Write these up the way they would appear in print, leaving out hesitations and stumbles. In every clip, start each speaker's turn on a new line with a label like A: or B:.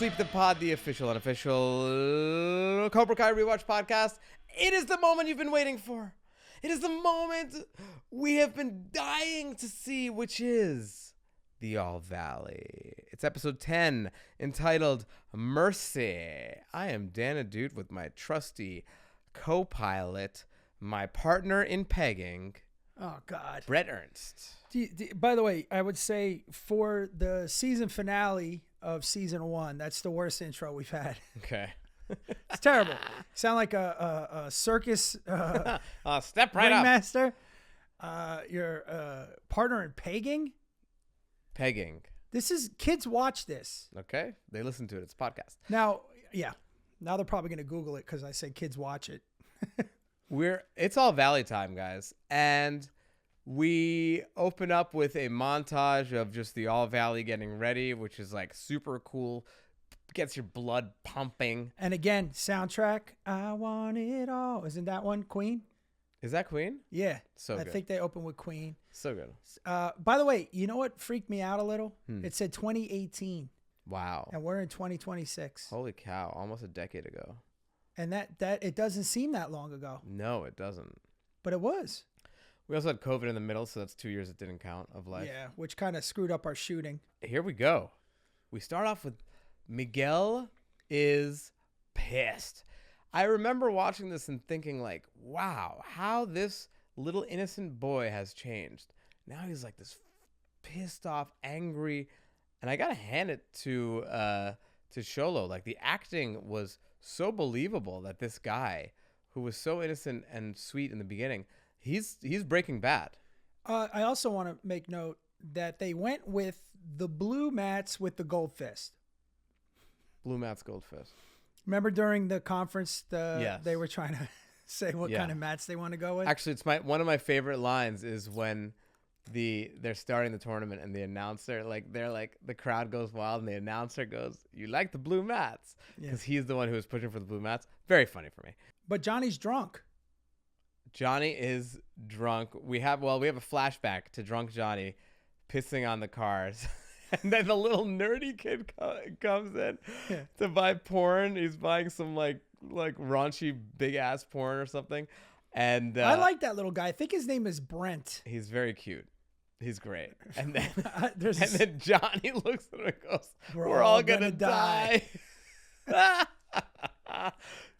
A: Sweep the Pod, the official, unofficial Cobra Kai rewatch podcast. It is the moment you've been waiting for. It is the moment we have been dying to see, which is the All Valley. It's episode 10, entitled Mercy. I am Dana Dude with my trusty co-pilot, my partner in pegging.
B: Oh, God.
A: Bret Ernst.
B: By the way, I would say for the season finale of season 1, that's the worst intro we've had.
A: Okay.
B: It's terrible. Sound like a circus
A: step right up.
B: ringmaster. Your partner in pegging.
A: Pegging.
B: This is, kids watch this.
A: Okay. They listen to it. It's a podcast.
B: Now, yeah. Now they're probably going to Google it because I say kids watch it.
A: It's All Valley time, guys. And we open up with a montage of just the All Valley getting ready, which is like super cool. Gets your blood pumping.
B: And again, soundtrack, I Want It All. Isn't that one Queen?
A: Is that Queen?
B: Yeah.
A: So good.
B: I think they open with Queen.
A: So good.
B: By the way, you know what freaked me out a little? It said 2018.
A: Wow.
B: And we're in 2026.
A: Holy cow. Almost a decade ago.
B: And that it doesn't seem that long ago.
A: No, it doesn't.
B: But it was.
A: We also had COVID in the middle, so that's 2 years it didn't count of life.
B: Yeah, which kind of screwed up our shooting.
A: Here we go. We start off with Miguel is pissed. I remember watching this and thinking like, wow, how this little innocent boy has changed. Now he's like this pissed off, angry, and I gotta hand it to Xolo. Like the acting was so believable that this guy who was so innocent and sweet in the beginning, he's Breaking Bad.
B: I also want to make note that they went with the blue mats with the gold fist.
A: Blue mats, gold fist.
B: Remember during the conference,
A: Yes.
B: they were trying to say what kind of mats they want to go with?
A: Actually, it's one of my favorite lines is when they're starting the tournament and the announcer, the crowd goes wild and the announcer goes, "You like the blue mats?" Because he's the one who was pushing for the blue mats. Very funny for me.
B: But Johnny's drunk.
A: Johnny is drunk. We have a flashback to drunk Johnny pissing on the cars. And then the little nerdy kid comes in to buy porn. He's buying some like raunchy big ass porn or something. And
B: I like that little guy. I think his name is Brent.
A: He's very cute. He's great. And then then Johnny looks at him and goes, "We're all gonna die."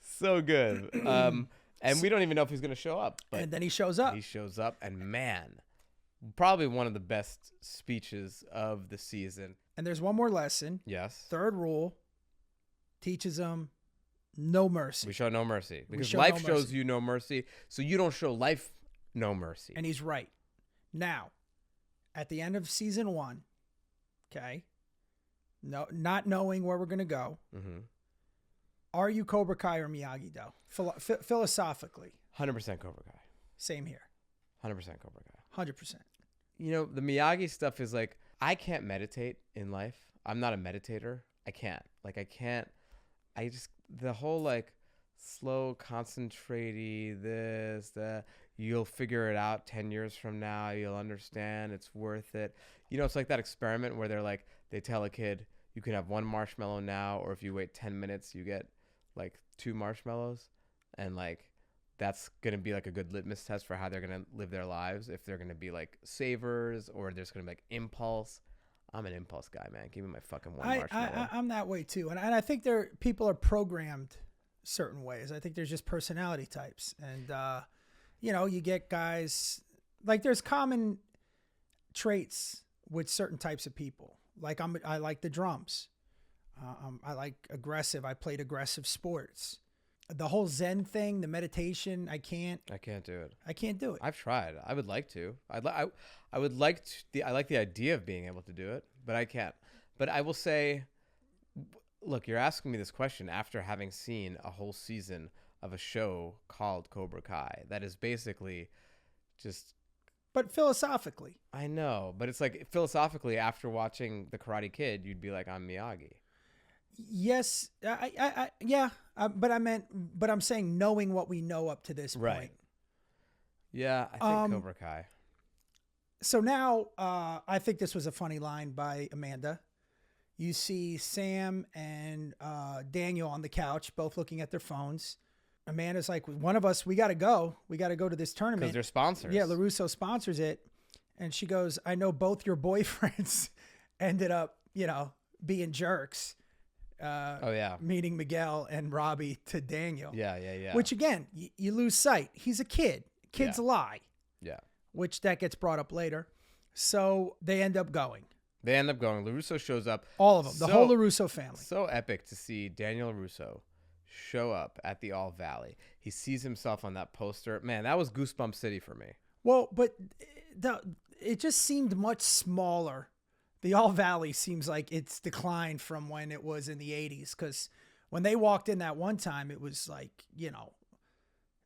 A: So good. And we don't even know if he's gonna show up. But
B: and then he shows up.
A: He shows up, and man, probably one of the best speeches of the season.
B: And there's one more lesson.
A: Yes.
B: Third rule teaches them no mercy.
A: We show no mercy. Because life shows you no mercy, so you don't show life no mercy.
B: And he's right. Now, at the end of season 1, okay, not knowing where we're going to go, are you Cobra Kai or Miyagi-Do? Philosophically.
A: 100% Cobra Kai.
B: Same here.
A: 100% Cobra Kai.
B: 100%.
A: You know, the Miyagi stuff is like, I can't meditate in life. I'm not a meditator. I can't. The whole like slow, concentrate-y, that, you'll figure it out 10 years from now. You'll understand. It's worth it. You know, it's like that experiment where they tell a kid, you can have 1 marshmallow now, or if you wait 10 minutes, you get like 2 marshmallows. And like, that's going to be like a good litmus test for how they're going to live their lives. If they're going to be like savers or there's going to be like impulse. I'm an impulse guy, man. Give me my fucking 1 marshmallow.
B: I'm that way too. And I think people are programmed certain ways. I think there's just personality types. And, you get guys like there's common traits with certain types of people. Like I like the drums. I like aggressive. I played aggressive sports. The whole Zen thing, the meditation, I can't do it. I can't do it.
A: I've tried. I would like to. I would like to. I like the idea of being able to do it, but I can't. But I will say, look, you're asking me this question after having seen a whole season of a show called Cobra Kai. That is basically just.
B: But philosophically.
A: I know, but it's like philosophically after watching The Karate Kid, you'd be like, I'm Miyagi.
B: Yes, but I'm saying knowing what we know up to this point.
A: Right. Yeah, I think Cobra Kai.
B: So now, I think this was a funny line by Amanda. You see Sam and Daniel on the couch, both looking at their phones. Amanda's like, one of us, we got to go. We got to go to this tournament.
A: Because they're sponsors.
B: Yeah, LaRusso sponsors it. And she goes, I know both your boyfriends ended up, being jerks. Meeting Miguel and Robbie to Daniel.
A: Yeah.
B: Which, again, you lose sight. He's a kid. Kids lie.
A: Yeah.
B: Which that gets brought up later. So they end up going.
A: LaRusso shows up.
B: All of them. The whole LaRusso family.
A: So epic to see Daniel LaRusso show up at the All Valley. He sees himself on that poster. Man, that was Goosebump City for me.
B: Well, but it just seemed much smaller. The All Valley seems like it's declined from when it was in the 80s. Because when they walked in that one time, it was like,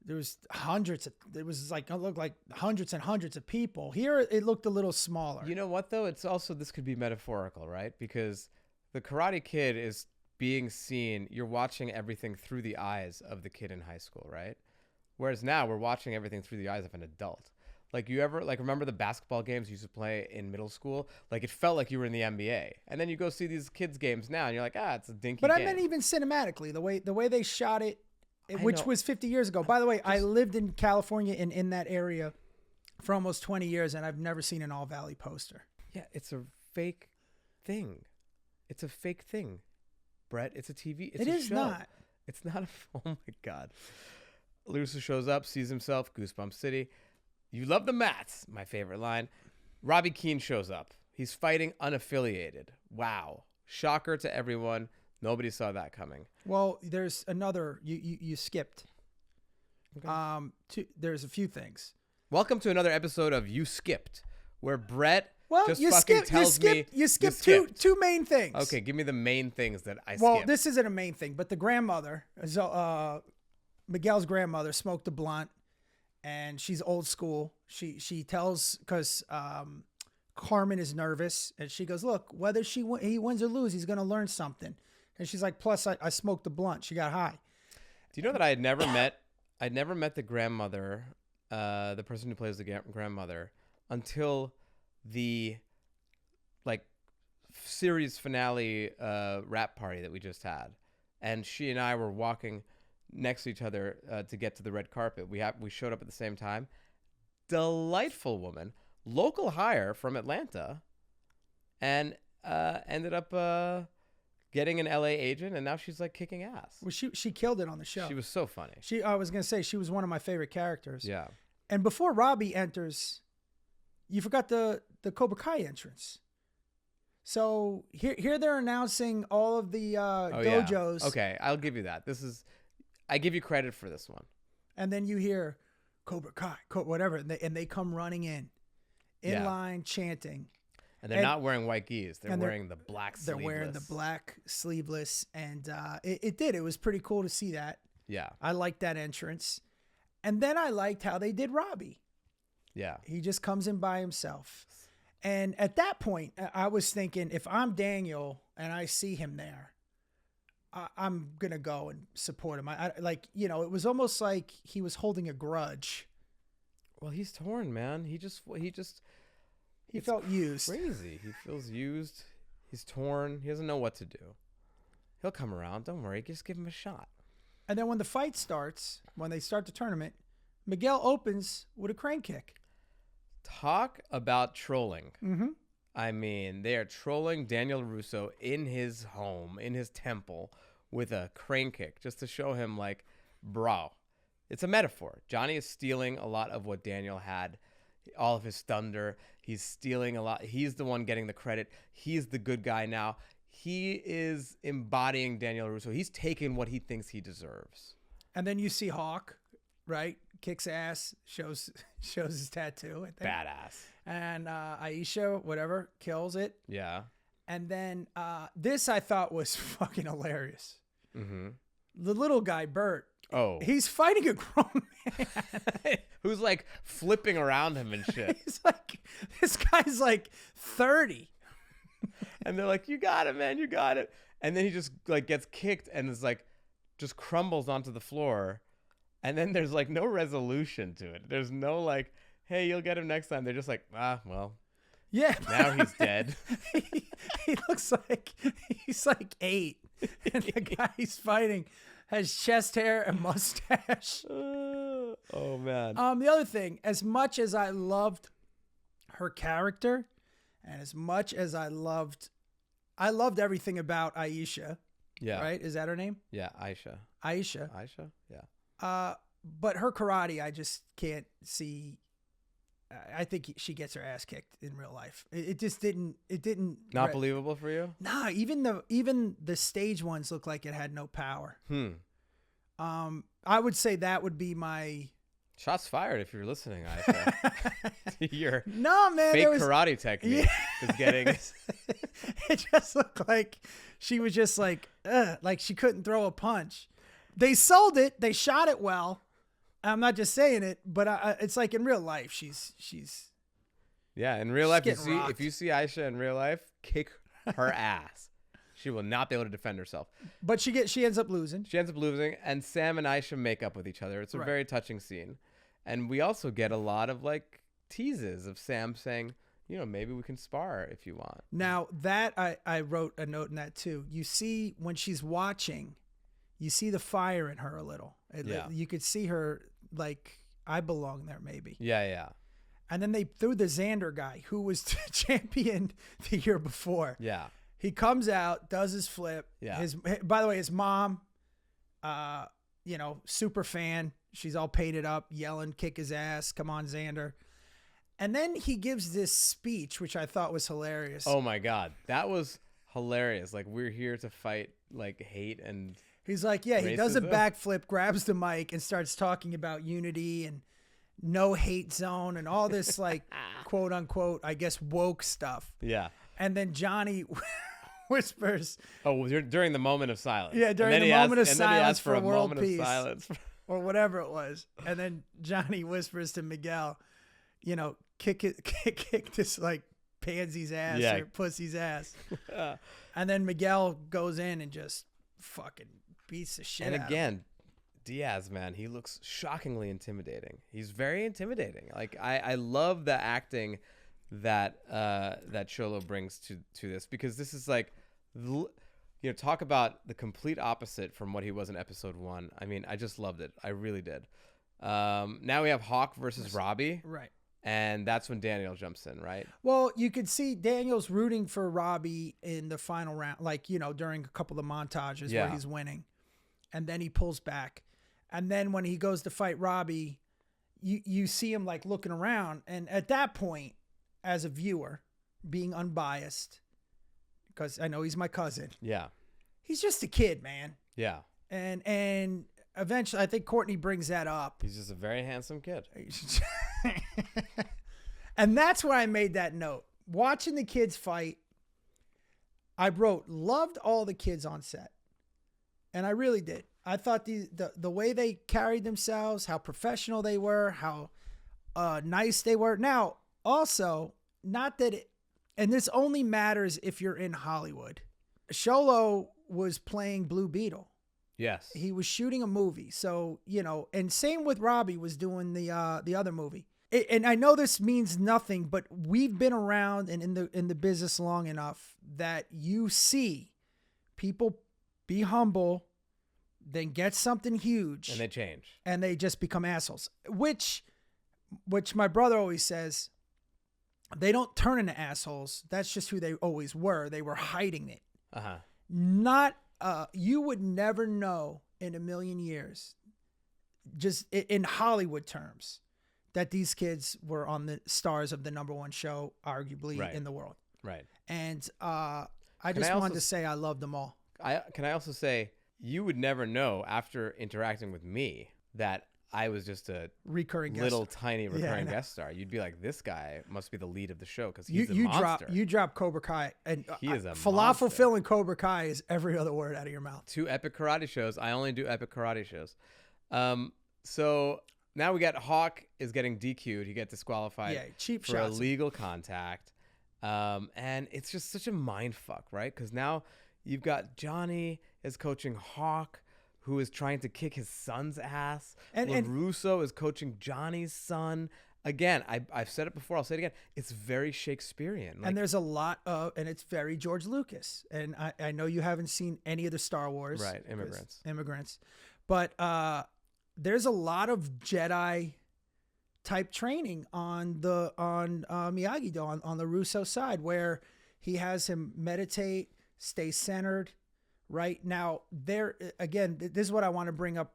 B: there was it looked like hundreds and hundreds of people. Here, it looked a little smaller.
A: You know what, though? It's also, this could be metaphorical, right? Because the Karate Kid is being seen, you're watching everything through the eyes of the kid in high school, right? Whereas now we're watching everything through the eyes of an adult. Like, you ever, remember the basketball games you used to play in middle school? Like, it felt like you were in the NBA. And then you go see these kids' games now, and you're like, it's a dinky game.
B: But I meant even cinematically, the way they shot it, which was 50 years ago. By the way, I lived in California and in that area for almost 20 years, and I've never seen an All Valley poster.
A: Yeah, it's a fake thing. It's a fake thing, Bret. It's a TV. It's a show.
B: Not.
A: It's not a. Oh my God. LaRusso shows up, sees himself, Goosebump City. You love the mats. My favorite line. Robbie Keane shows up. He's fighting unaffiliated. Wow. Shocker to everyone. Nobody saw that coming.
B: Well, there's another you skipped. Okay. There's a few things.
A: Welcome to another episode of You Skipped, where Bret
B: you skipped two main things.
A: Okay, give me the main things that I skipped.
B: Well, this isn't a main thing, but the grandmother, Miguel's grandmother, smoked a blunt, and she's old school. She tells, because Carmen is nervous, and she goes, look, whether he wins or loses, he's going to learn something. And she's like, plus I smoked a blunt. She got high.
A: Do you know that I'd never met the grandmother, the person who plays the grandmother, until the series finale rap party that we just had. And she and I were walking next to each other to get to the red carpet. We showed up at the same time. Delightful woman, local hire from Atlanta, and ended up getting an LA agent, and now she's like kicking ass.
B: Well, she killed it on the show.
A: She was so funny.
B: I was gonna say she was one of my favorite characters.
A: Yeah.
B: And before Robbie enters, you forgot the Cobra Kai entrance. So here they're announcing all of the dojos.
A: Yeah. Okay, I'll give you that. I give you credit for this one.
B: And then you hear Cobra Kai, whatever, and they come running in line chanting.
A: And they're not wearing white gis. They're wearing the black sleeveless.
B: They're wearing the black sleeveless. And it was pretty cool to see that.
A: Yeah.
B: I liked that entrance. And then I liked how they did Robbie.
A: Yeah.
B: He just comes in by himself. And at that point, I was thinking, if I'm Daniel and I see him there, I'm going to go and support him. It was almost like he was holding a grudge.
A: Well, he's torn, man. He
B: felt used.
A: Crazy. He feels used. He's torn. He doesn't know what to do. He'll come around. Don't worry. Just give him a shot.
B: And then when the fight starts, when they start the tournament, Miguel opens with a crane kick.
A: Talk about trolling.
B: Mm-hmm.
A: I mean, they are trolling Daniel LaRusso in his home, in his temple, with a crane kick, just to show him, like, bro. It's a metaphor. Johnny is stealing a lot of what Daniel had, all of his thunder. He's stealing a lot. He's the one getting the credit. He's the good guy now. He is embodying Daniel LaRusso. He's taking what he thinks he deserves.
B: And then you see Hawk, right? Kicks ass, shows his tattoo. I think.
A: Badass.
B: And Aisha, whatever, kills it.
A: Yeah.
B: And then this I thought was fucking hilarious.
A: Mm-hmm.
B: The little guy, Bert.
A: Oh.
B: He's fighting a grown man.
A: Who's like flipping around him and shit.
B: He's like, this guy's like 30.
A: And they're like, you got it, man. You got it. And then he just like gets kicked and is like, just crumbles onto the floor. And then there's like no resolution to it. There's no like, hey, you'll get him next time. They're just like, well.
B: Yeah.
A: Now he's dead.
B: he looks like he's like 8. And the guy he's fighting has chest hair and mustache.
A: Oh man.
B: The other thing, as much as I loved her character, and as much as I loved everything about Aisha.
A: Yeah.
B: Right? Is that her name?
A: Yeah, Aisha.
B: Aisha.
A: Yeah.
B: But her karate, I just can't see. I think she gets her ass kicked in real life. It just didn't. It didn't.
A: Not believable for you?
B: Nah, even the stage ones look like it had no power. I would say that would be my
A: shots fired if you're listening, Aisha. Your
B: no man,
A: fake karate technique is getting.
B: It just looked like she was just like she couldn't throw a punch. They sold it. They shot it well. I'm not just saying it, but it's like in real life, she's.
A: Yeah, in real life, if you see Aisha in real life, kick her ass. She will not be able to defend herself.
B: But she ends up losing.
A: She ends up losing, and Sam and Aisha make up with each other. It's a very touching scene, and we also get a lot of like teases of Sam saying, maybe we can spar if you want.
B: Now that I wrote a note in that too. You see when she's watching, you see the fire in her a little. You could see her like, I belong there maybe.
A: Yeah.
B: And then they threw the Xander guy who was champion the year before.
A: Yeah.
B: He comes out, does his flip.
A: Yeah.
B: By the way, his mom, super fan. She's all painted up, yelling, kick his ass. Come on, Xander. And then he gives this speech, which I thought was hilarious.
A: Oh my God. That was hilarious. Like, we're here to fight like hate and
B: he's like,
A: racism.
B: He does a backflip, grabs the mic and starts talking about unity and no hate zone and all this like quote unquote, I guess, woke stuff.
A: Yeah.
B: And then Johnny whispers.
A: Oh, during the moment of silence.
B: Yeah, during the moment of silence for world
A: moment
B: peace.
A: Of silence.
B: Or whatever it was. And then Johnny whispers to Miguel, kick this like pansy's ass or pussy's ass. And then Miguel goes in and just fucking beats the shit out of him. And again,
A: Diaz, man, he looks shockingly intimidating. He's very intimidating. Like I love the acting that Cholo brings to this, because this is like, talk about the complete opposite from what he was in episode 1. I mean, I just loved it. I really did. Now we have Hawk versus Robbie.
B: Right.
A: And that's when Daniel jumps in, right?
B: Well, you could see Daniel's rooting for Robbie in the final round, like, during a couple of montages where he's winning. And then he pulls back. And then when he goes to fight Robbie, you see him like looking around. And at that point, as a viewer, being unbiased, because I know he's my cousin.
A: Yeah.
B: He's just a kid, man.
A: Yeah.
B: And eventually, I think Courtney brings that up.
A: He's just a very handsome kid.
B: And that's why I made that note. Watching the kids fight, I wrote, loved all the kids on set. And I really did. I thought the way they carried themselves, how professional they were, how nice they were. Now, also, not that it, and this only matters if you're in Hollywood. Xolo was playing Blue Beetle.
A: Yes.
B: He was shooting a movie. So, and same with Robbie was doing the other movie. And I know this means nothing, but we've been around and in the business long enough that you see people be humble, then get something huge.
A: And they change.
B: And they just become assholes. Which my brother always says, they don't turn into assholes. That's just who they always were. They were hiding it. You would never know in a million years, just in Hollywood terms, that these kids were on the stars of the #1 show, arguably in the world.
A: Right.
B: And I just wanted to say I love them all.
A: Can I also say, you would never know after interacting with me that I was just a tiny recurring guest star. You'd be like, this guy must be the lead of the show because he's a monster.
B: You drop Cobra Kai, and
A: he is a
B: falafel
A: monster.
B: filling Cobra Kai is every other word out of your mouth.
A: 2 epic karate shows. I only do epic karate shows. So now we got Hawk is getting DQ'd. He gets disqualified for illegal contact. And it's just such a mind fuck, right? Because now you've got Johnny is coaching Hawk, who is trying to kick his son's ass. And LaRusso is coaching Johnny's son. again, I've said it before. I'll say it again. It's very Shakespearean.
B: And there's a lot of, and it's very George Lucas. And I know you haven't seen any of the Star Wars.
A: Right, immigrants.
B: But there's a lot of Jedi type training on Miyagi-Do, on the Russo side, where he has him meditate, stay centered. Right now, again, this is what I want to bring up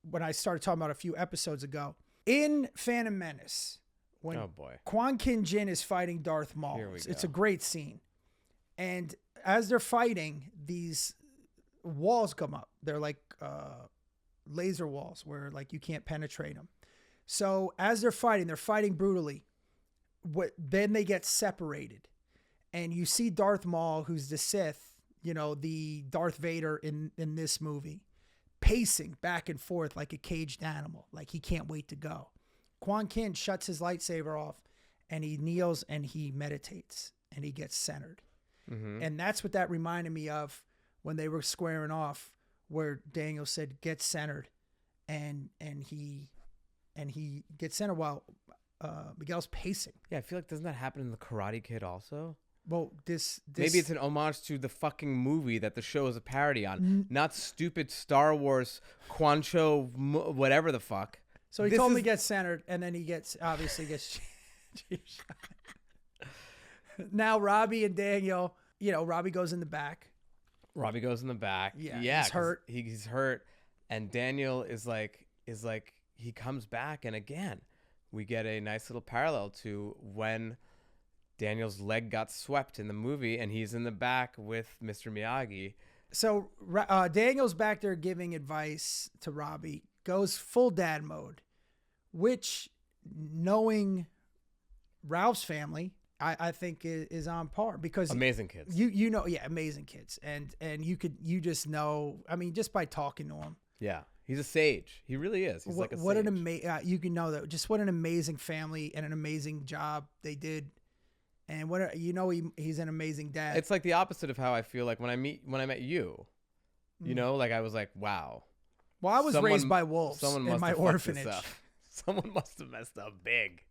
B: when I started talking about a few episodes ago. In Phantom Menace, when Quan Kin Jinn is fighting Darth Maul, it's a great scene. And as they're fighting, these walls come up. They're like laser walls where like you can't penetrate them. So as they're fighting brutally. Then they get separated. And you see Darth Maul, who's the Sith, the Darth Vader in this movie, pacing back and forth like a caged animal, like he can't wait to go. Quan Kin shuts his lightsaber off and he kneels and he meditates and he gets centered. Mm-hmm. And that's what that reminded me of when they were squaring off, where Daniel said, get centered. And he gets centered while Miguel's pacing.
A: Yeah, I feel like doesn't that happen in The Karate Kid also?
B: Well, this
A: maybe it's an homage to the fucking movie that the show is a parody on, not stupid Star Wars Quan Cho whatever the fuck.
B: So he told me get centered, and then he obviously gets. Now Robbie and Daniel, Robbie goes in the back.
A: Yeah,
B: he's hurt.
A: He's hurt, and Daniel is like he comes back, and again, we get a nice little parallel to when Daniel's leg got swept in the movie, and he's in the back with Mr. Miyagi.
B: So Daniel's back there giving advice to Robbie, goes full dad mode, which, knowing Ralph's family, I think is on par, because
A: amazing kids.
B: Amazing kids, and you just know. I mean, just by talking to him.
A: Yeah, he's a sage. He really is. He's like a sage.
B: You can know that. Just what an amazing family and an amazing job they did. And he's an amazing dad.
A: It's like the opposite of how I feel like when I met you. Like I was like, wow.
B: Well, I was raised by wolves in my orphanage.
A: Someone must have messed up big.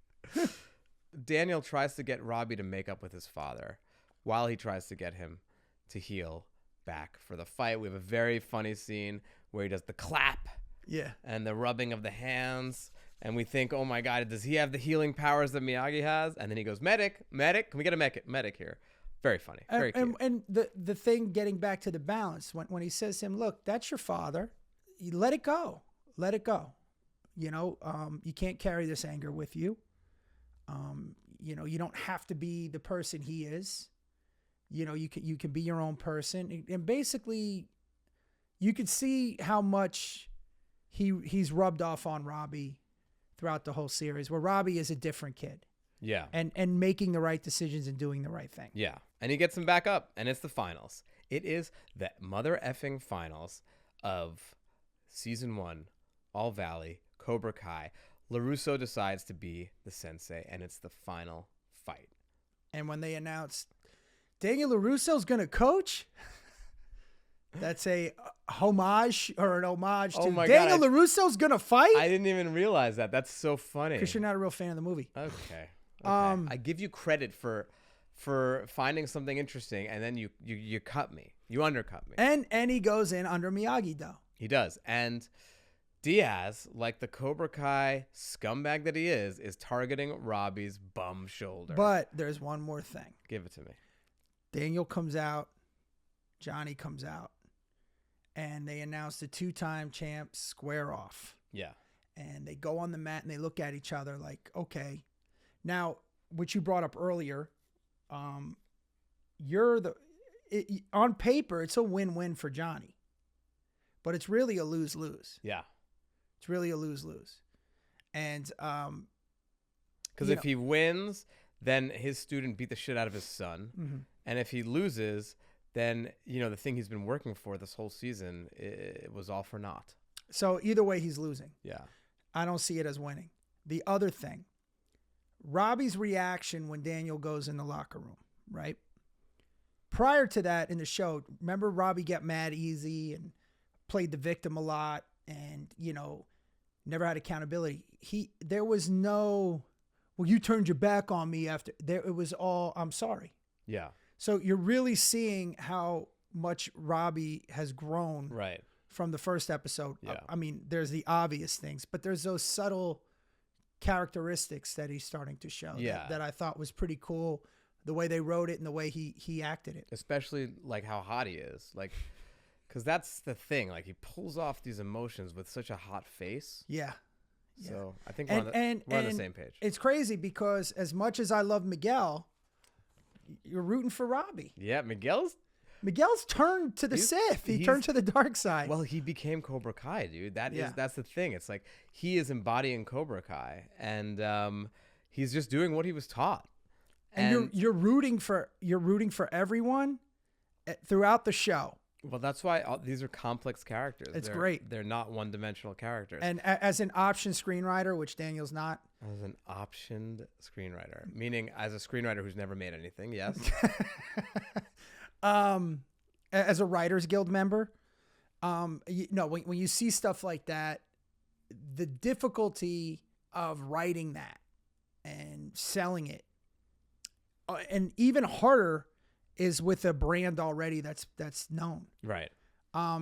A: Daniel tries to get Robbie to make up with his father while he tries to get him to heal back for the fight. We have a very funny scene where he does the clap.
B: Yeah.
A: And the rubbing of the hands. And we think, oh my God, does he have the healing powers that Miyagi has? And then he goes, medic, can we get a medic here? Very funny. Very cute.
B: And the thing, getting back to the balance, when he says to him, look, that's your father. You let it go. Let it go. You can't carry this anger with you. You don't have to be the person he is. You can be your own person. And basically, you can see how much he's rubbed off on Robbie throughout the whole series, where Robbie is a different kid.
A: Yeah.
B: And making the right decisions and doing the right thing.
A: Yeah. And he gets him back up, and it's the finals. It is the mother effing finals of season 1, All Valley, Cobra Kai. LaRusso decides to be the sensei, and it's the final fight.
B: And when they announced Daniel LaRusso's going to coach, that's a homage to Daniel LaRusso's going to fight?
A: I didn't even realize that. That's so funny.
B: Because you're not a real fan of the movie.
A: Okay. I give you credit for finding something interesting, and then you cut me. You undercut me.
B: And he goes in under Miyagi-Do.
A: He does. And Diaz, like the Cobra Kai scumbag that he is targeting Robbie's bum shoulder.
B: But there's one more thing.
A: Give it to me.
B: Daniel comes out. Johnny comes out. And they announce the 2-time champs square off.
A: Yeah.
B: And they go on the mat and they look at each other like, okay. Now, what you brought up earlier, on paper, it's a win-win for Johnny. But it's really a lose-lose.
A: Yeah.
B: It's really a lose-lose. And
A: because if he wins, then his student beat the shit out of his son. Mm-hmm. And if he loses, then, the thing he's been working for this whole season, it was all for naught.
B: So either way, he's losing.
A: Yeah.
B: I don't see it as winning. The other thing, Robbie's reaction when Daniel goes in the locker room, right? Prior to that in the show, remember Robbie got mad easy and played the victim a lot and, never had accountability. There was no, well, you turned your back on me after there. It was all, I'm sorry.
A: Yeah.
B: So you're really seeing how much Robbie has grown
A: Right.
B: from the first episode.
A: Yeah.
B: I mean, there's the obvious things, but there's those subtle characteristics that he's starting to show that I thought was pretty cool. The way they wrote it and the way he acted it.
A: Especially like how hot he is. Like, because that's the thing. Like, he pulls off these emotions with such a hot face.
B: Yeah.
A: So I think we're on the same page.
B: It's crazy because as much as I love Miguel, you're rooting for Robbie.
A: Yeah, Miguel's
B: turned to the Sith. He turned to the dark side.
A: Well, he became Cobra Kai, dude. That's the thing. It's like he is embodying Cobra Kai, and he's just doing what he was taught.
B: And you're rooting for everyone throughout the show.
A: Well, that's why these are complex characters.
B: It's great.
A: They're not one-dimensional characters.
B: And as an option screenwriter, which Daniel's not.
A: As an optioned screenwriter, meaning as a screenwriter who's never made anything, yes.
B: As a Writers Guild member, when you see stuff like that, the difficulty of writing that and selling it, and even harder is with a brand already that's known.
A: Right.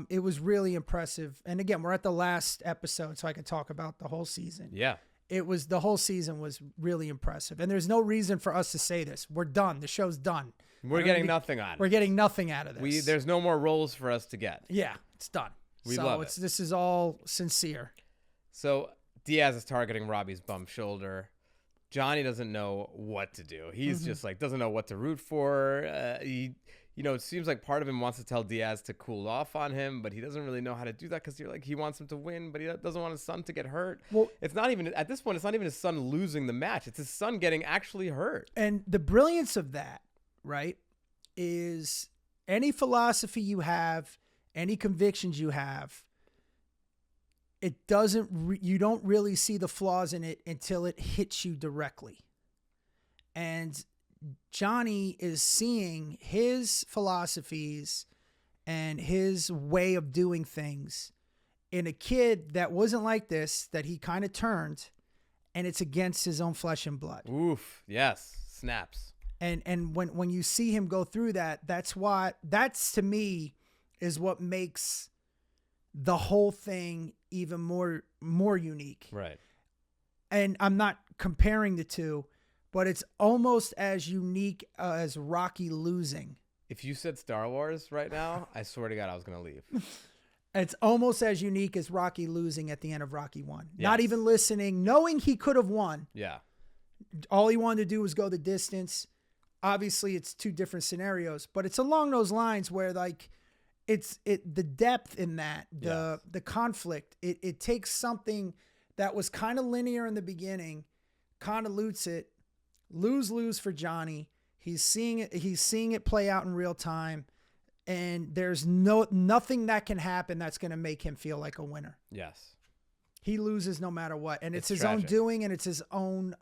B: It was really impressive. And again, we're at the last episode, so I can talk about the whole season.
A: Yeah.
B: The whole season was really impressive. And there's no reason for us to say this. We're done. The show's done.
A: We're getting nothing out of it.
B: We're getting nothing out of this.
A: There's no more roles for us to get.
B: Yeah, it's done.
A: We love it.
B: This is all sincere.
A: So Diaz is targeting Robbie's bum shoulder. Johnny doesn't know what to do. He's just like, doesn't know what to root for. It seems like part of him wants to tell Diaz to cool off on him, but he doesn't really know how to do that because he wants him to win, but he doesn't want his son to get hurt. Well, it's not even, at this point, it's not even his son losing the match. It's his son getting actually hurt.
B: And the brilliance of that, right, is any philosophy you have, any convictions you have, you don't really see the flaws in it until it hits you directly. And Johnny is seeing his philosophies and his way of doing things in a kid that wasn't like this, that he kind of turned, and it's against his own flesh and blood.
A: Oof. Yes. Snaps.
B: And when you see him go through that's to me is what makes the whole thing even more unique.
A: Right.
B: And I'm not comparing the two, but it's almost as unique as Rocky losing.
A: If you said Star Wars right now, I swear to God, I was going to leave.
B: It's almost as unique as Rocky losing at the end of Rocky 1.
A: Yes.
B: Not even listening, knowing he could have won.
A: Yeah.
B: All he wanted to do was go the distance. Obviously, it's two different scenarios, but it's along those lines where like the depth in that, the conflict, it takes something that was kind of linear in the beginning, convolutes it, lose for Johnny. He's seeing it play out in real time, and there's nothing that can happen that's going to make him feel like a winner.
A: Yes.
B: He loses no matter what, and it's his
A: tragic.
B: own doing, and it's his own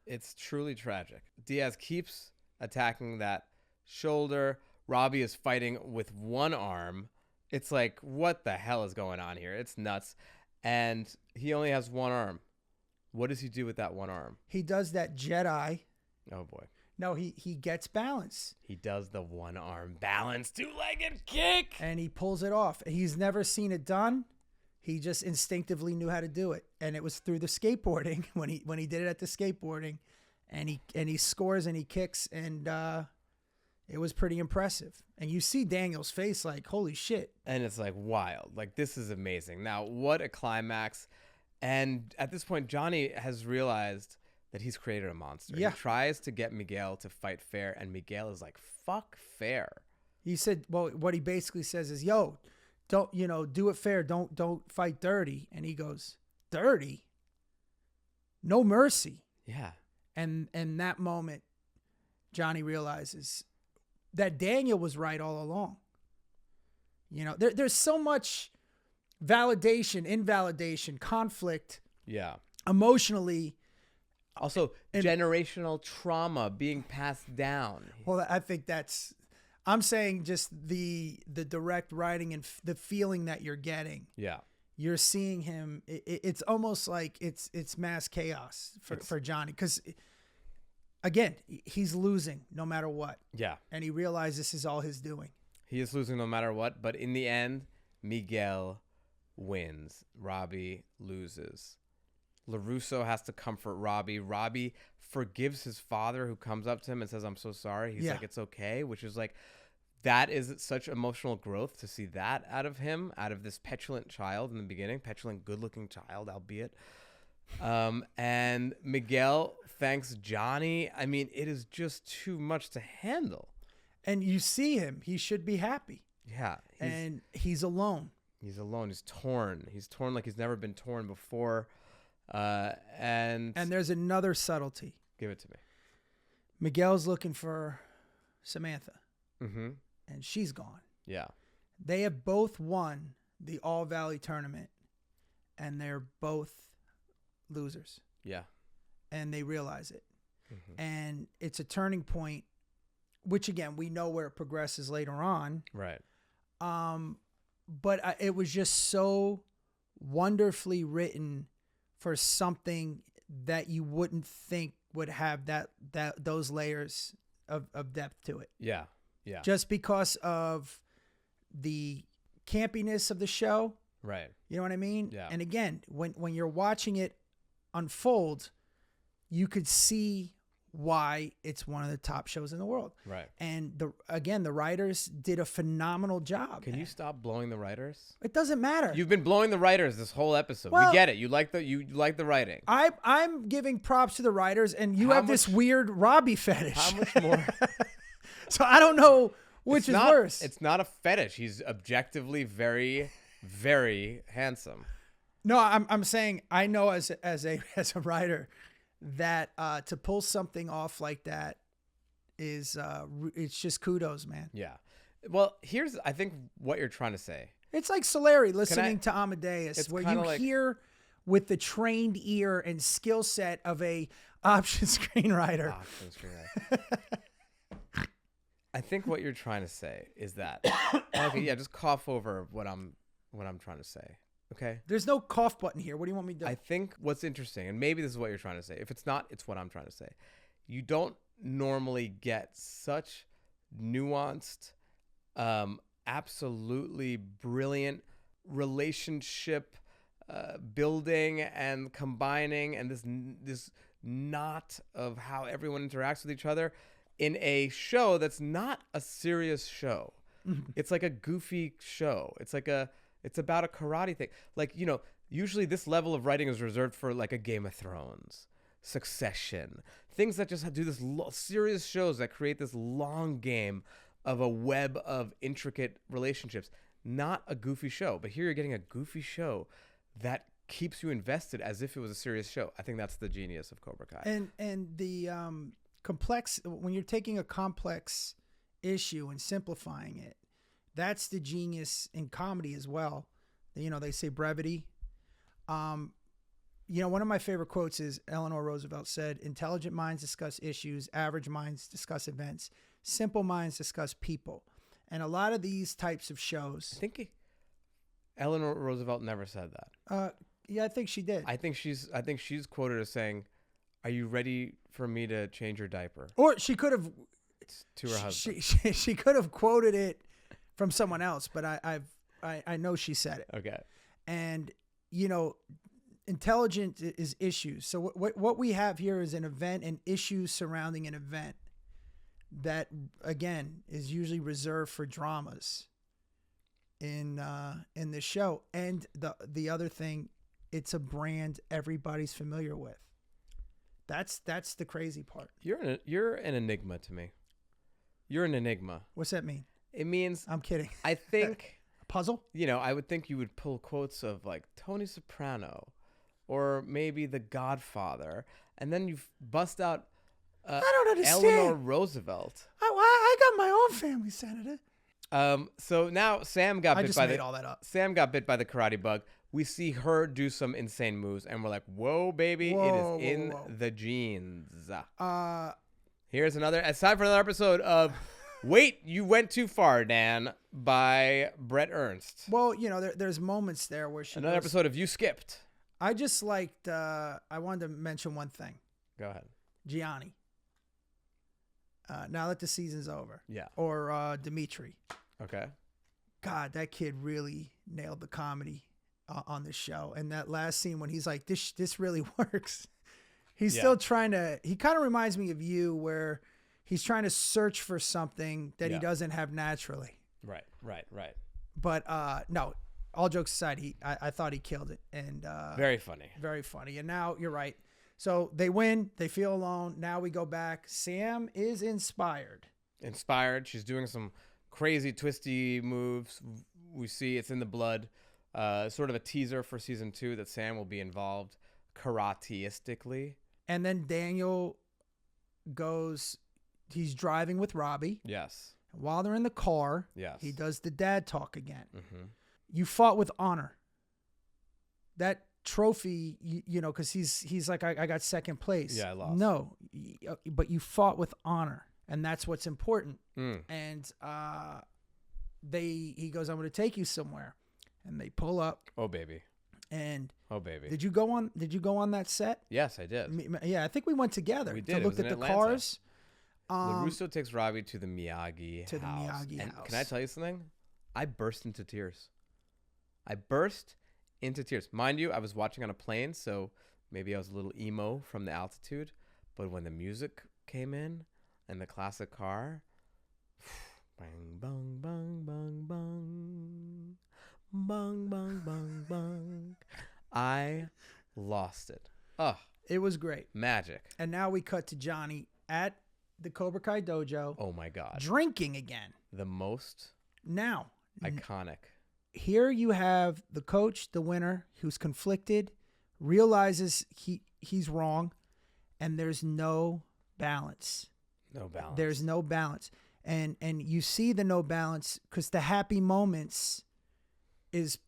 A: it's truly tragic. Diaz keeps attacking that shoulder. Robbie is fighting with one arm. It's like, what the hell is going on here? It's nuts. And he only has one arm. What does he do with that one arm?
B: He does that Jedi.
A: Oh, boy.
B: No, he gets balance.
A: He does the one arm balance, two-legged kick.
B: And he pulls it off. He's never seen it done. He just instinctively knew how to do it. And it was through the skateboarding when he did it at the skateboarding. And he scores and he kicks, and it was pretty impressive. And you see Daniel's face like, holy shit.
A: And it's like wild. Like, this is amazing. Now, what a climax. And at this point, Johnny has realized that he's created a monster.
B: Yeah.
A: He tries to get Miguel to fight fair, and Miguel is like, fuck fair.
B: He said, well, what he basically says is, yo, don't, do it fair. Don't fight dirty. And he goes, dirty? No mercy.
A: Yeah.
B: And in that moment, Johnny realizes that Daniel was right all along. There's so much validation, invalidation, conflict.
A: Yeah.
B: Emotionally.
A: Also, generational trauma being passed down.
B: Well, I think I'm saying just the direct writing and the feeling that you're getting.
A: Yeah.
B: you're seeing him. It's almost like it's mass chaos for Johnny, because again, he's losing no matter what.
A: Yeah.
B: And he realized this is all his doing.
A: He is losing no matter what, but in the end, Miguel wins. Robbie loses. LaRusso has to comfort Robbie. Robbie forgives his father, who comes up to him and says, I'm so sorry. He's like, it's okay, which is like, that is such emotional growth to see that out of him, out of this petulant child in the beginning, petulant, good-looking child, albeit. And Miguel thanks Johnny. I mean, it is just too much to handle.
B: And you see him. He should be happy.
A: Yeah.
B: And he's alone.
A: He's alone. He's torn. He's torn like he's never been torn before. And
B: there's another subtlety.
A: Give it to me.
B: Miguel's looking for Samantha.
A: Mm-hmm.
B: And she's gone.
A: Yeah.
B: They have both won the All Valley tournament, and they're both losers.
A: Yeah.
B: And they realize it.
A: Mm-hmm.
B: And it's a turning point, which again, we know where it progresses later on.
A: Right.
B: But it was just so wonderfully written for something that you wouldn't think would have those layers of depth to it.
A: Yeah. Yeah.
B: Just because of the campiness of the show.
A: Right.
B: You know what I mean?
A: Yeah.
B: And again, when you're watching it unfold, you could see why it's one of the top shows in the world.
A: Right.
B: And the writers did a phenomenal job.
A: Can you stop blowing the writers?
B: It doesn't matter.
A: You've been blowing the writers this whole episode.
B: Well,
A: we get it. You like the writing.
B: I'm giving props to the writers, and you have this weird Robbie fetish.
A: How much more?
B: So I don't know which is worse.
A: It's not a fetish. He's objectively very, very handsome.
B: No, I'm saying I know as a writer that to pull something off like that is it's just kudos, man.
A: Yeah. Well, here's I think what you're trying to say.
B: It's like Solari listening to Amadeus, where you hear with the trained ear and skill set of a option screenwriter.
A: I think what you're trying to say is that okay, yeah, just cough over what I'm trying to say. Okay.
B: There's no cough button here. What do you want me to do?
A: I think what's interesting, and maybe this is what you're trying to say. If it's not, it's what I'm trying to say. You don't normally get such nuanced, absolutely brilliant relationship building and combining, and this knot of how everyone interacts with each other in a show that's not a serious show. It's like a goofy show. It's about a karate thing. Like, you know, usually this level of writing is reserved for like a Game of Thrones, Succession, things that just do this serious shows that create this long game of a web of intricate relationships. Not a goofy show, but here you're getting a goofy show that keeps you invested as if it was a serious show. I think that's the genius of Cobra Kai.
B: And the complex, when you're taking a complex issue and simplifying it, that's the genius in comedy as well. You know, they say brevity. You know, one of my favorite quotes is Eleanor Roosevelt said, "Intelligent minds discuss issues, average minds discuss events, simple minds discuss people." And a lot of these types of shows,
A: I think Eleanor Roosevelt never said that.
B: Yeah, I think she did.
A: I think she's quoted as saying, "Are you ready for me to change your diaper?"
B: Or she could have
A: to her husband.
B: She could have quoted it from someone else, but I know she said it.
A: Okay.
B: And you know, intelligent is issues. So what we have here is an event and issues surrounding an event that again is usually reserved for dramas in this show. And the other thing, it's a brand everybody's familiar with. That's the crazy part.
A: You're an enigma to me. You're an enigma.
B: What's that mean?
A: It means
B: I'm kidding.
A: I think
B: a puzzle.
A: You know, I would think you would pull quotes of like Tony Soprano, or maybe The Godfather, and then you bust out.
B: I don't understand.
A: Eleanor Roosevelt.
B: I got my own family, Senator.
A: So now Sam got bit by
B: all that up.
A: Sam got bit by the karate bug. We see her do some insane moves, and we're like, "Whoa, baby! It is in the genes." Here's another. It's time for another episode of Wait, you went too far, Dan, by Bret Ernst.
B: Well, there's moments there where she
A: Another
B: goes,
A: episode of You Skipped.
B: I just liked, I wanted to mention one thing.
A: Go ahead.
B: Gianni. Now that the season's over.
A: Yeah.
B: Or Dimitri.
A: Okay.
B: God, that kid really nailed the comedy on this show. And that last scene when he's like, this really works. He's still trying to, he kind of reminds me of you where he's trying to search for something that he doesn't have naturally.
A: Right.
B: But no, all jokes aside, I thought he killed it. And
A: very funny.
B: Very funny. And now you're right. So they win. They feel alone. Now we go back. Sam is inspired.
A: She's doing some crazy twisty moves. We see it's in the blood. Sort of a teaser for season 2 that Sam will be involved karateistically.
B: And then Daniel goes, he's driving with Robbie.
A: Yes.
B: While they're in the car, he does the dad talk again.
A: Mm-hmm.
B: You fought with honor. That trophy, because he's like, I got second place.
A: Yeah, I lost.
B: No, but you fought with honor, and that's what's important. And he goes, I'm going to take you somewhere, and they pull up.
A: Oh baby.
B: And
A: oh baby.
B: Did you go on that set?
A: Yes, I did.
B: Yeah, I think we went together.
A: We did.
B: To look at the cars.
A: LaRusso takes Robbie to the Miyagi house.
B: House.
A: Can I tell you something? I burst into tears. Mind you, I was watching on a plane, so maybe I was a little emo from the altitude. But when the music came in and the classic car, bang, bang, bang, bang, bang, bang, bang, bang, bang, I lost it. Oh,
B: it was great.
A: Magic.
B: And now we cut to Johnny at the Cobra Kai dojo.
A: Oh my God.
B: Drinking again.
A: The most iconic.
B: Here you have the coach, the winner, who's conflicted, realizes he's wrong, and there's no balance. There's no balance. And you see the no balance because the happy moments is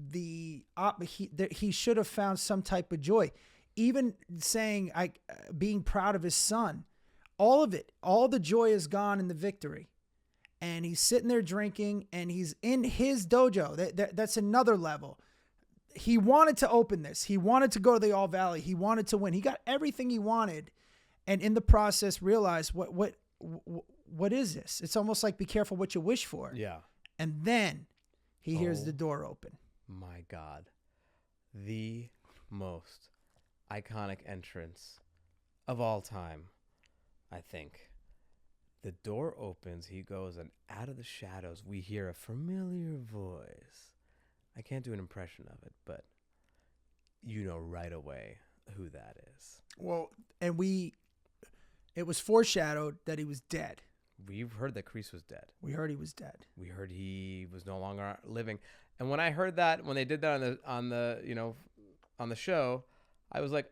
B: he should have found some type of joy. Even saying being proud of his son, all of it, all the joy is gone in the victory. And he's sitting there drinking, and he's in his dojo. That's another level. He wanted to open this. He wanted to go to the All Valley. He wanted to win. He got everything he wanted, and in the process realized what is this? It's almost like be careful what you wish for.
A: Yeah.
B: And then he hears the door open.
A: My God, the most iconic entrance of all time, I think. The door opens, he goes, and out of the shadows, we hear a familiar voice. I can't do an impression of it, but you know right away who that is.
B: Well, and it was foreshadowed that he was dead.
A: We've heard that Kreese was dead.
B: We heard he was dead.
A: We heard he was no longer living. And when I heard that, when they did that on the show, I was like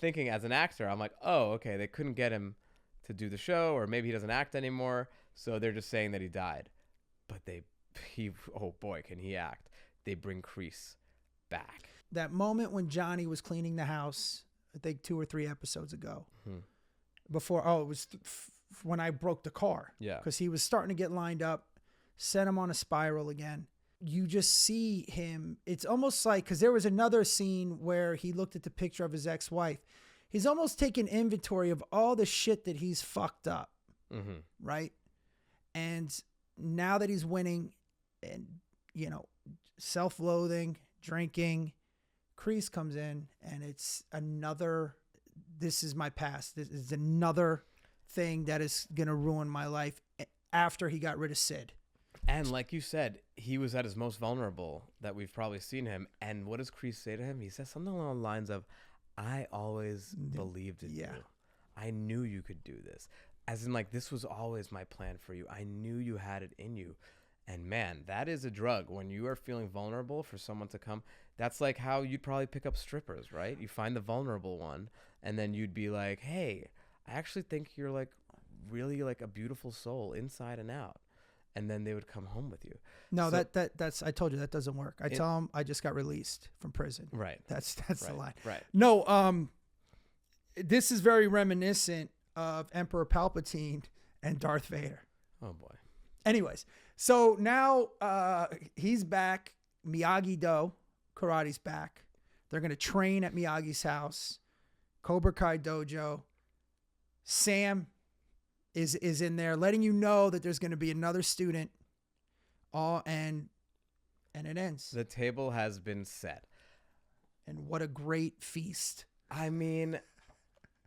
A: thinking as an actor, I'm like, oh, okay, they couldn't get him to do the show, or maybe he doesn't act anymore, so they're just saying that he died. But oh boy, can he act. They bring Kreese back.
B: That moment when Johnny was cleaning the house, I think 2 or 3 episodes ago, before, it was when I broke the car.
A: Yeah.
B: Because he was starting to get lined up, set him on a spiral again. You just see him. It's almost like, because there was another scene where he looked at the picture of his ex-wife. He's almost taking inventory of all the shit that he's fucked up, right? And now that he's winning and, self-loathing, drinking, Kreese comes in, and it's another, this is my past. This is another thing that is going to ruin my life after he got rid of Sid.
A: And like you said, he was at his most vulnerable that we've probably seen him. And what does Kreese say to him? He says something along the lines of, I always believed in you. I knew you could do this. As in, like, this was always my plan for you. I knew you had it in you. And man, that is a drug. When you are feeling vulnerable for someone to come, that's like how you'd probably pick up strippers, right? You find the vulnerable one, and then you'd be like, hey, I actually think you're like really like a beautiful soul inside and out. And then they would come home with you.
B: No, so, that's I told you that doesn't work. I tell them I just got released from prison.
A: Right.
B: That's
A: right,
B: the line.
A: Right.
B: No, this is very reminiscent of Emperor Palpatine and Darth Vader.
A: Oh boy.
B: Anyways, so now he's back. Miyagi-Do, karate's back. They're going to train at Miyagi's house. Cobra Kai dojo. Sam is in there letting you know that there's going to be another student. And it ends.
A: The table has been set.
B: And what a great feast.
A: I mean,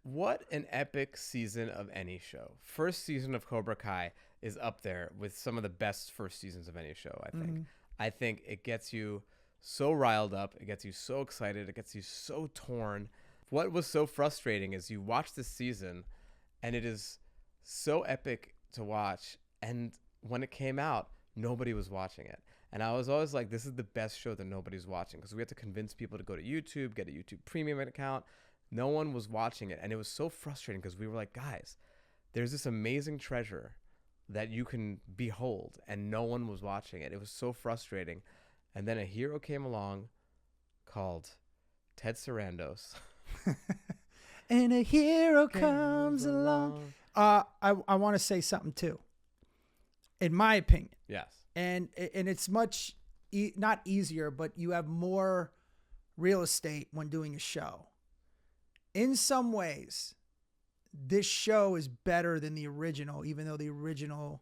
A: what an epic season of any show. First season of Cobra Kai is up there with some of the best first seasons of any show, I think.
B: Mm-hmm.
A: I think it gets you so riled up. It gets you so excited. It gets you so torn. What was so frustrating is you watch this season and it is so epic to watch. And when it came out, nobody was watching it. And I was always like, this is the best show that nobody's watching, because we had to convince people to go to YouTube, get a YouTube premium account. No one was watching it. And it was so frustrating because we were like, guys, there's this amazing treasure that you can behold, and no one was watching it. It was so frustrating. And then a hero came along called Ted Sarandos.
B: And a hero comes along. I want to say something too. In my opinion.
A: Yes.
B: And it's much not easier, but you have more real estate when doing a show. In some ways, this show is better than the original, even though the original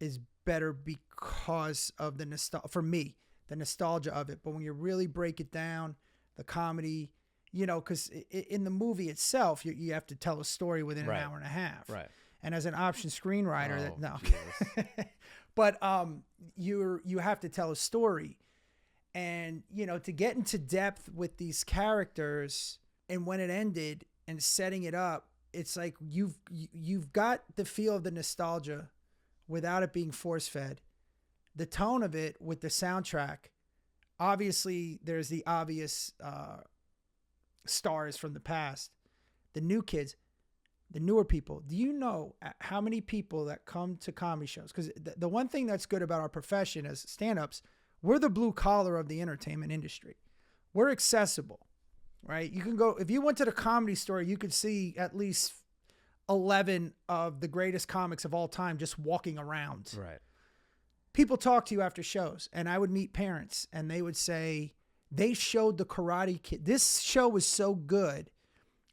B: is better because of the nostalgia. For me, the nostalgia of it. But when you really break it down, the comedy, you know, because in the movie itself, you have to tell a story within an hour and a half.
A: Right.
B: And as an option screenwriter,
A: Jesus.
B: but you have to tell a story, and you know, to get into depth with these characters and when it ended and setting it up, it's like you've got the feel of the nostalgia without it being force fed. The tone of it with the soundtrack, obviously there's the obvious stars from the past, the new kids, the newer people. Do you know how many people that come to comedy shows? Because the one thing that's good about our profession as stand-ups, we're the blue collar of the entertainment industry. We're accessible, right? You can go, if you went to the Comedy Store, you could see at least 11 of the greatest comics of all time just walking around. Right. People talk to you after shows, and I would meet parents, and they would say, they showed the Karate Kid. This show was so good.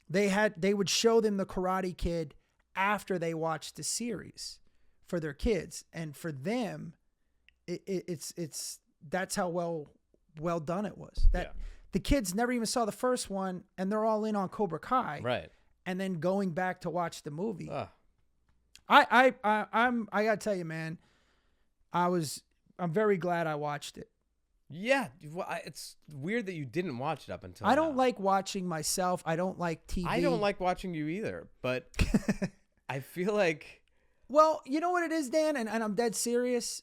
B: They would show them the Karate Kid after they watched the series for their kids, and for them, it's that's how well done it was. That the kids never even saw the first one, and they're all in on Cobra Kai, right? And then going back to watch the movie. I gotta tell you, man, I'm very glad I watched it.
A: Yeah, well, it's weird that you didn't watch it up until
B: I don't
A: now.
B: like watching myself. I don't like TV.
A: I don't like watching you either, but I feel like...
B: Well, you know what it is, Dan, and I'm dead serious.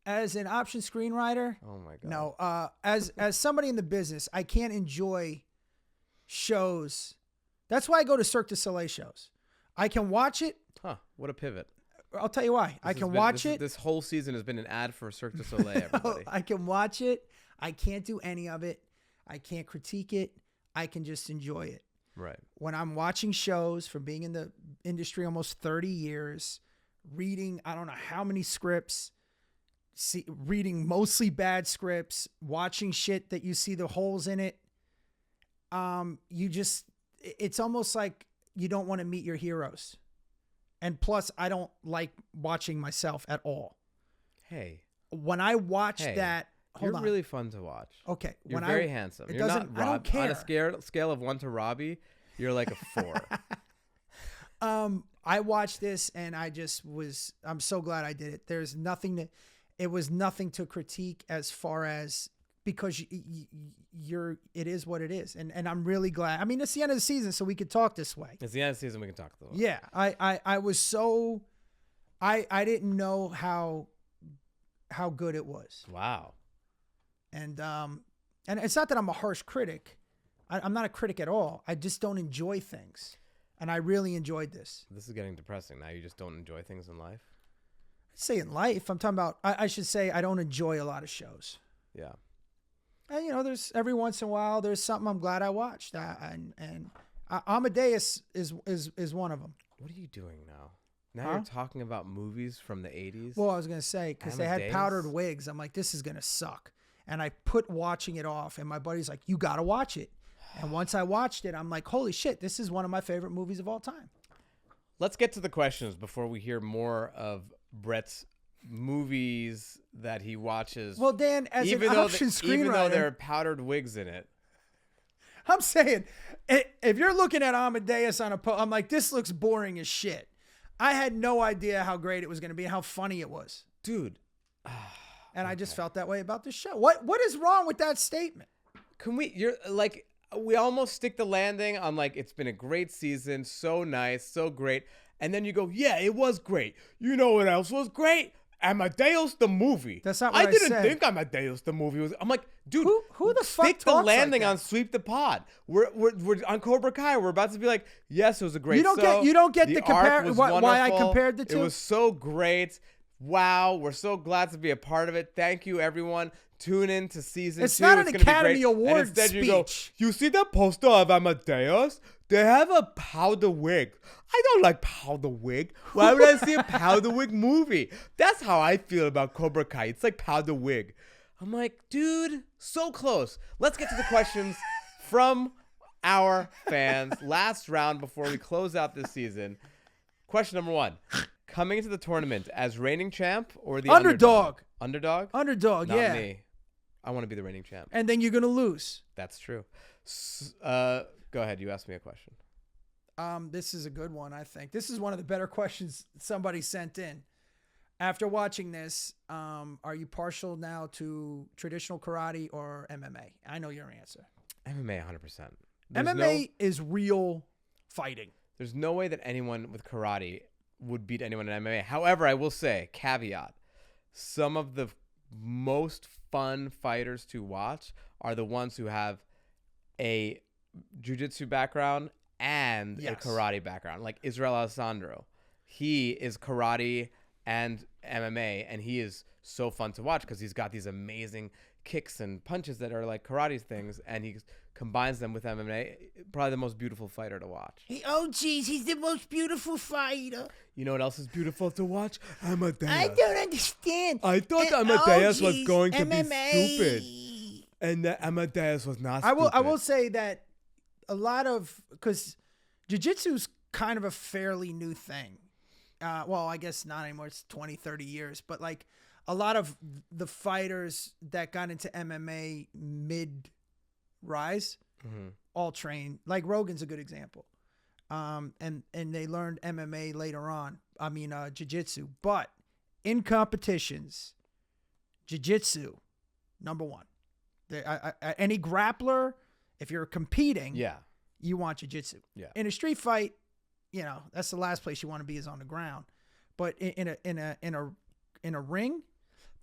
B: As an option screenwriter...
A: Oh, my God.
B: No, as somebody in the business, I can't enjoy shows. That's why I go to Cirque du Soleil shows. I can watch it.
A: Huh, what a pivot.
B: I'll tell you why. I can watch it.
A: This whole season has been an ad for Cirque du Soleil, everybody.
B: I can watch it. I can't do any of it. I can't critique it. I can just enjoy it.
A: Right.
B: When I'm watching shows, from being in the industry almost 30 years, reading I don't know how many scripts, reading mostly bad scripts, watching shit that you see the holes in it, it's almost like you don't want to meet your heroes. And plus, I don't like watching myself at all.
A: Hey.
B: When I watch that...
A: You're really fun to watch.
B: Okay.
A: You're very handsome. You're not Rob. I don't care. On a scale of 1 to Robbie, you're like a 4.
B: I watched this and I'm so glad I did it. It was nothing to critique as far as... Because it is what it is. And I'm really glad. I mean, it's the end of the season, so we could talk this way.
A: It's the end of the season, we can talk though.
B: Yeah. I was so, I didn't know how good it was.
A: Wow.
B: And it's not that I'm a harsh critic. I'm not a critic at all. I just don't enjoy things. And I really enjoyed this.
A: This is getting depressing. Now you just don't enjoy things in life?
B: I'd say in life. I'm talking about, I should say I don't enjoy a lot of shows.
A: Yeah.
B: And, you know, there's every once in a while, there's something I'm glad I watched. And Amadeus is one of them.
A: What are you doing now? Now
B: Huh?
A: you're talking about movies from the 80s.
B: Well, I was going to say, because they had
A: Amadeus?
B: powdered wigs. I'm like, this is going to suck. And I put watching it off, and my buddy's like, you got to watch it. And once I watched it, I'm like, holy shit, this is one of my favorite movies of all time.
A: Let's get to the questions before we hear more of Bret's movies that he watches.
B: Well, Dan, as an option screenwriter,
A: even though there are powdered wigs in it.
B: I'm saying, if you're looking at Amadeus on a I'm like, this looks boring as shit. I had no idea how great it was going to be and how funny it was.
A: Dude.
B: And I just felt that way about this show. What is wrong with that statement?
A: We almost stick the landing on like, it's been a great season, so nice, so great. And then you go, yeah, it was great. You know what else was great? Amadeus the movie.
B: That's not what I
A: didn't
B: said.
A: think Amadeus the movie was. I'm like, dude,
B: who the fuck
A: stick the
B: talks like
A: landing
B: that?
A: on Sweep the Pod. We're on Cobra Kai. We're about to be like, yes, it was a great.
B: You don't get the
A: arc was
B: why I
A: wonderful.
B: compared the two.
A: It was so great. Wow, we're so glad to be a part of it. Thank you, everyone. Tune in to season 2.
B: It's not an
A: gonna be great.
B: Academy Award
A: And instead
B: speech.
A: you go, you see the poster of Amadeus? They have a powder wig. I don't like powder wig. Why would I see a powder wig movie? That's how I feel about Cobra Kai. It's like powder wig. I'm like, dude, so close. Let's get to the questions from our fans. Last round before we close out this season. Question number 1. Coming into the tournament as reigning champ or the
B: Underdog.
A: Underdog?
B: Underdog,
A: Not
B: yeah.
A: me. I want to be the reigning champ.
B: And then you're going to lose.
A: That's true. Go ahead. You asked me a question.
B: This is a good one, I think. This is one of the better questions somebody sent in. After watching this, are you partial now to traditional karate or MMA? I know your answer.
A: MMA 100%.
B: MMA is real fighting.
A: There's no way that anyone with karate would beat anyone in MMA. However, I will say, caveat, some of the most fun fighters to watch are the ones who have a jiu-jitsu background and a karate background. Like Israel Alessandro. He is karate and MMA, and he is so fun to watch because he's got these amazing kicks and punches that are like karate things, and he combines them with MMA. Probably the most beautiful fighter to watch.
B: Oh, geez, he's the most beautiful fighter.
A: You know what else is beautiful to watch? Amadeus.
B: I don't understand.
A: I thought Amadeus was going to
B: MMA.
A: be stupid, and that Amadeus was not stupid.
B: I will say that a lot of, because jiu-jitsu's kind of a fairly new thing. Well, I guess not anymore. It's 20, 30 years. But like a lot of the fighters that got into MMA mid-rise all train. Like Rogan's a good example. And they learned MMA later on. I mean, jiu-jitsu. But in competitions, jiu-jitsu, number one. Any grappler, if you're competing, you want jiu-jitsu. Yeah. In a street fight, you know, that's the last place you want to be is on the ground. But in a ring,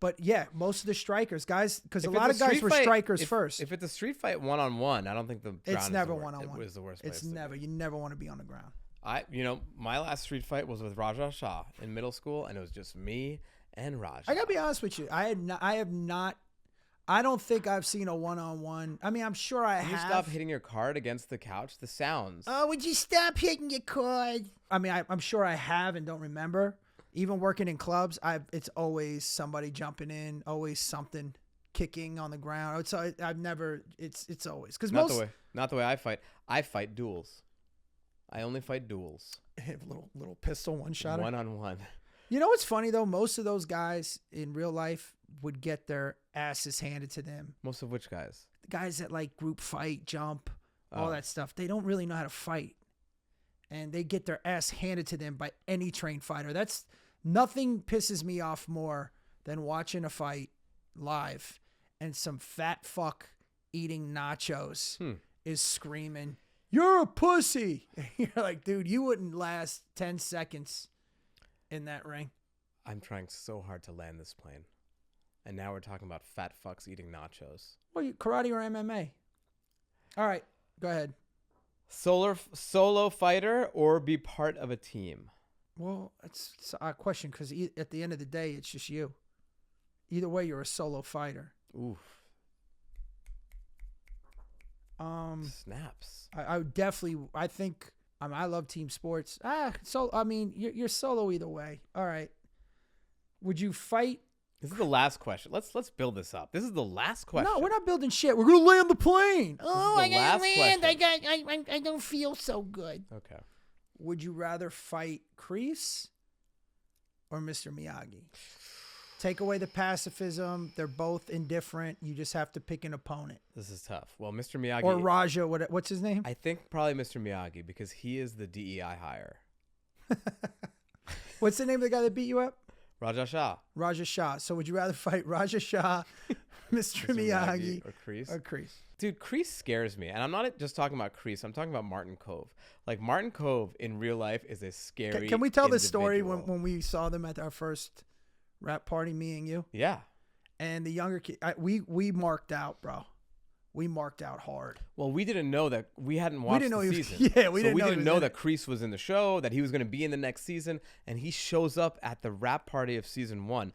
B: but yeah, most of the strikers, guys, because a lot of guys were strikers first.
A: If it's a street fight 1-on-1, I don't think the ground
B: it's never 1-on-1.
A: It was the worst place.
B: It's never. You never want to be on the ground.
A: My last street fight was with Raja Shah in middle school, and it was just me and Raja.
B: I gotta be honest with you. I have not. I don't think I've seen a 1-on-1. I mean, I'm sure I have.
A: Can you stop hitting your card against the couch? The sounds.
B: Oh, would you stop hitting your card? I mean, I'm sure I have and don't remember. Even working in clubs, it's always somebody jumping in, always something kicking on the ground. I've never. It's always because
A: not the way I fight. I fight duels. I only fight duels.
B: little pistol one-shotter.
A: 1-on-1.
B: You know what's funny though? Most of those guys in real life would get their asses handed to them.
A: Most of which guys?
B: The guys that like group fight, jump, all that stuff. They don't really know how to fight. And they get their ass handed to them by any trained fighter. That's nothing pisses me off more than watching a fight live and some fat fuck eating nachos is screaming, "You're a pussy." You're like, dude, you wouldn't last 10 seconds in that ring.
A: I'm trying so hard to land this plane. And now we're talking about fat fucks eating nachos.
B: Well, karate or MMA? All right, go ahead.
A: Solo fighter or be part of a team?
B: Well, it's a question because at the end of the day, it's just you. Either way, you're a solo fighter.
A: Oof. Snaps.
B: I would definitely. I think I love team sports. So I mean, you're solo either way. All right. Would you fight?
A: This is the last question. Let's build this up. This is the last question.
B: No, we're not building shit. We're gonna land the plane. Oh,
A: I got land.
B: I don't feel so good.
A: Okay.
B: Would you rather fight Kreese or Mr. Miyagi? Take away the pacifism. They're both indifferent. You just have to pick an opponent.
A: This is tough. Well, Mr. Miyagi
B: or Raja. What's his name?
A: I think probably Mr. Miyagi because he is the DEI hire.
B: What's the name of the guy that beat you up?
A: Raja Shah.
B: Raja Shah. So would you rather fight Raja Shah, Mr. Miyagi,
A: or Kreese?
B: Or Kreese?
A: Dude, Kreese scares me. And I'm not just talking about Kreese. I'm talking about Martin Kove. Like, Martin Kove in real life is a scary
B: Can we tell the story
A: individual.
B: when we saw them at our first rap party, me and you?
A: Yeah.
B: And the younger kid, we marked out, bro. We marked out hard.
A: Well, we didn't know that. We hadn't watched the season.
B: We
A: didn't know that Kreese was in the show, that he was going to be in the next season. And he shows up at the rap party of season 1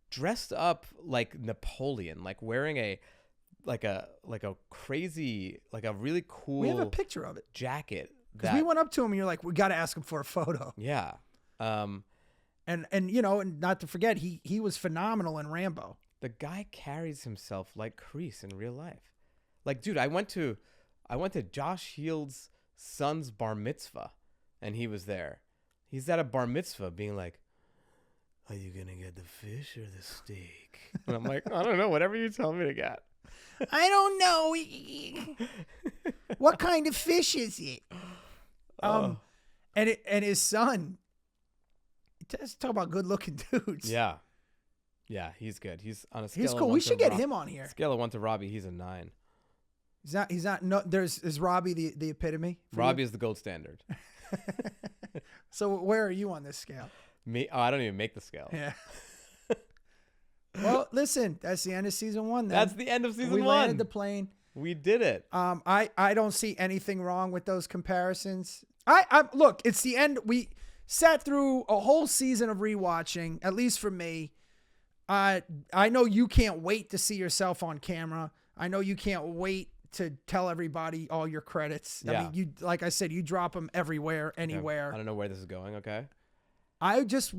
A: dressed up like Napoleon, like wearing a crazy, like a really cool.
B: We have a picture of it.
A: Jacket.
B: Because we went up to him and you're like, we got to ask him for a photo.
A: Yeah.
B: And you know, and not to forget, he was phenomenal in Rambo.
A: The guy carries himself like Kreese in real life. Like, dude, I went to Josh Heald's son's bar mitzvah, and he was there. He's at a bar mitzvah being like, are you going to get the fish or the steak? And I'm like, I don't know, whatever you tell me to get.
B: I don't know. What kind of fish is it? And his son, let's talk about good looking dudes.
A: Yeah. Yeah, he's good. He's on a scale
B: He's
A: of
B: cool.
A: 1
B: We
A: to
B: should get
A: Rob-
B: him on here.
A: Scale of 1 to Robbie, he's a 9.
B: He's not no is Robbie the epitome?
A: Robbie is the gold standard.
B: So where are you on this scale?
A: Me? Oh, I don't even make the scale.
B: Yeah. Well, listen, that's the end of season 1 then.
A: That's the end of season 1.
B: We landed the plane.
A: We did it.
B: I don't see anything wrong with those comparisons. I look, it's the end. We sat through a whole season of rewatching, at least for me. I know you can't wait to see yourself on camera. I know you can't wait to tell everybody all your credits.
A: Yeah.
B: I mean, you, like I said, you drop them everywhere, anywhere.
A: I don't know where this is going. Okay.
B: I had just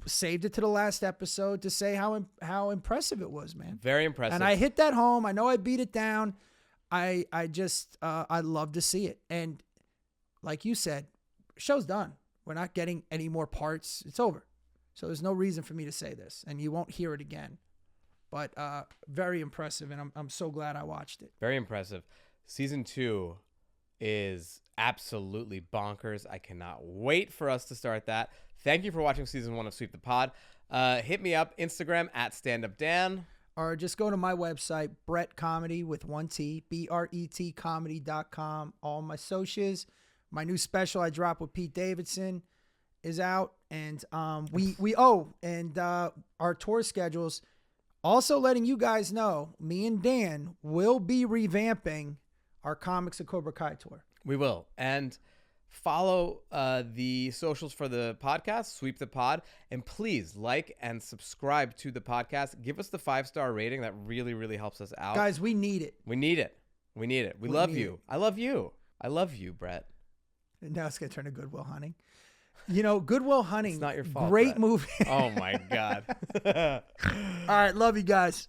B: saved it to the last episode to say how impressive it was, man.
A: Very impressive.
B: And I hit that home. I know I beat it down. I love to see it. And like you said, show's done. We're not getting any more parts. It's over. So there's no reason for me to say this, and you won't hear it again. But very impressive, and I'm so glad I watched it.
A: Very impressive. Season 2 is absolutely bonkers. I cannot wait for us to start that. Thank you for watching season 1 of Sweep the Pod. Hit me up, Instagram at StandUpDan.
B: Or just go to my website, Bret Comedy with 1 T, BRET comedy.com. All my socials. My new special I dropped with Pete Davidson is out. And our tour schedules. Also letting you guys know, me and Dan will be revamping our Comics of Cobra Kai tour.
A: We will. And follow the socials for the podcast, Sweep the Pod. And please like and subscribe to the podcast. Give us the 5-star rating. That really, really helps us out.
B: Guys, we need it.
A: We need it. We need it. We love you. I love you. I love you, Bret.
B: And now it's going to turn to Goodwill Hunting. You know, Goodwill Hunting.
A: It's not your fault.
B: Great
A: Bret.
B: movie.
A: Oh, my God.
B: All right. Love you guys.